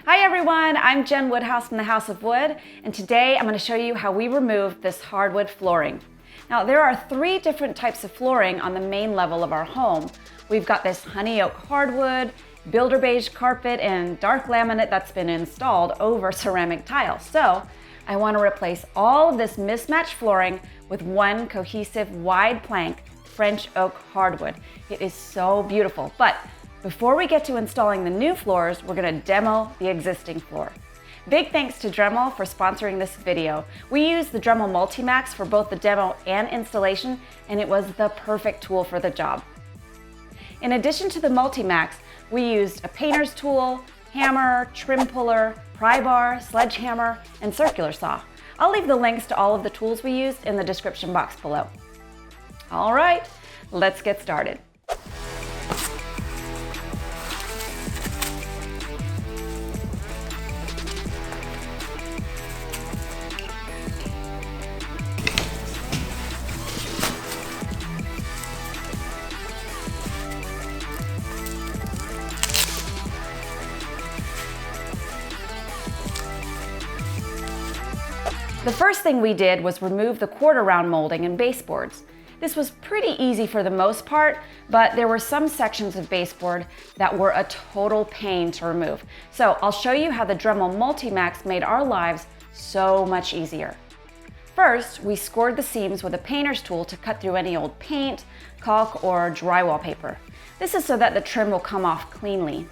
Hi everyone, I'm Jen Woodhouse from the House of Wood, and today I'm going to show you how we removed this hardwood flooring. Now there are 3 different types of flooring on the main level of our home. We've got this honey oak hardwood, builder beige carpet, and dark laminate that's been installed over ceramic tile. So I want to replace all of this mismatched flooring with one cohesive wide plank French oak hardwood. It is so beautiful, but before we get to installing the new floors, we're going to demo the existing floor. Big thanks to Dremel for sponsoring this video. We used the Dremel Multi-Max for both the demo and installation, and it was the perfect tool for the job. In addition to the Multi-Max, we used a painter's tool, hammer, trim puller, pry bar, sledgehammer, and circular saw. I'll leave the links to all of the tools we used in the description box below. All right, let's get started. The first thing we did was remove the quarter round molding and baseboards. This was pretty easy for the most part, but there were some sections of baseboard that were a total pain to remove. So I'll show you how the Dremel Multi-Max made our lives so much easier. First, we scored the seams with a painter's tool to cut through any old paint, caulk, or drywall paper. This is so that the trim will come off cleanly.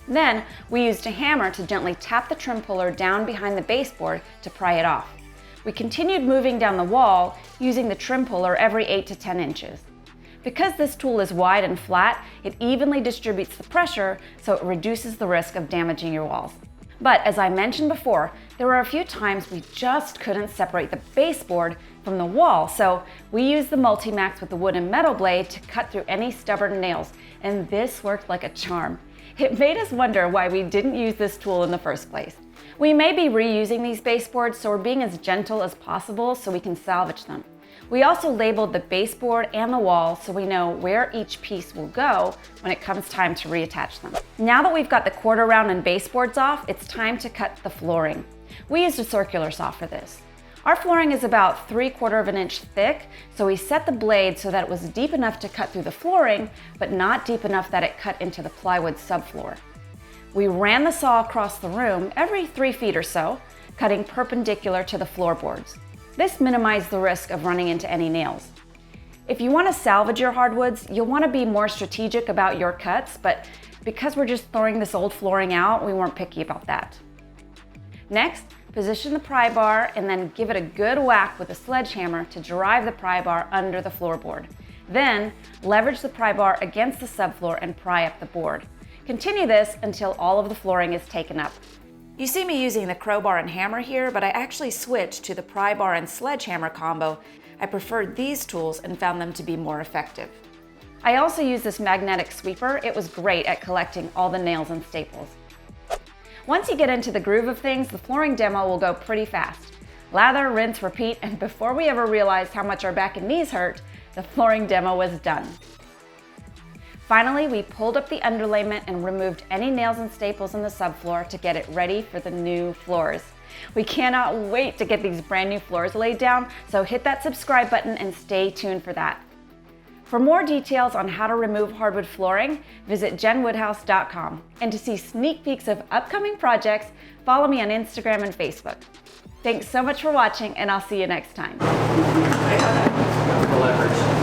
Then, we used a hammer to gently tap the trim puller down behind the baseboard to pry it off. We continued moving down the wall using the trim puller every 8 to 10 inches. Because this tool is wide and flat, it evenly distributes the pressure, so it reduces the risk of damaging your walls. But as I mentioned before, there were a few times we just couldn't separate the baseboard from the wall, so we used the Multi-Max with the wood and metal blade to cut through any stubborn nails, and this worked like a charm. It made us wonder why we didn't use this tool in the first place. We may be reusing these baseboards, so we're being as gentle as possible so we can salvage them. We also labeled the baseboard and the wall so we know where each piece will go when it comes time to reattach them. Now that we've got the quarter round and baseboards off, it's time to cut the flooring. We used a circular saw for this. Our flooring is about 3/4 of an inch thick, so we set the blade so that it was deep enough to cut through the flooring, but not deep enough that it cut into the plywood subfloor. We ran the saw across the room every 3 feet or so, cutting perpendicular to the floorboards. This minimized the risk of running into any nails. If you want to salvage your hardwoods, you'll want to be more strategic about your cuts, but because we're just throwing this old flooring out, we weren't picky about that. Next, position the pry bar and then give it a good whack with a sledgehammer to drive the pry bar under the floorboard. Then, leverage the pry bar against the subfloor and pry up the board. Continue this until all of the flooring is taken up. You see me using the crowbar and hammer here, but I actually switched to the pry bar and sledgehammer combo. I preferred these tools and found them to be more effective. I also used this magnetic sweeper. It was great at collecting all the nails and staples. Once you get into the groove of things, the flooring demo will go pretty fast. Lather, rinse, repeat, and before we ever realized how much our back and knees hurt, the flooring demo was done. Finally, we pulled up the underlayment and removed any nails and staples in the subfloor to get it ready for the new floors. We cannot wait to get these brand new floors laid down, so hit that subscribe button and stay tuned for that. For more details on how to remove hardwood flooring, visit jenwoodhouse.com. And to see sneak peeks of upcoming projects, follow me on Instagram and Facebook. Thanks so much for watching, and I'll see you next time. The leverage.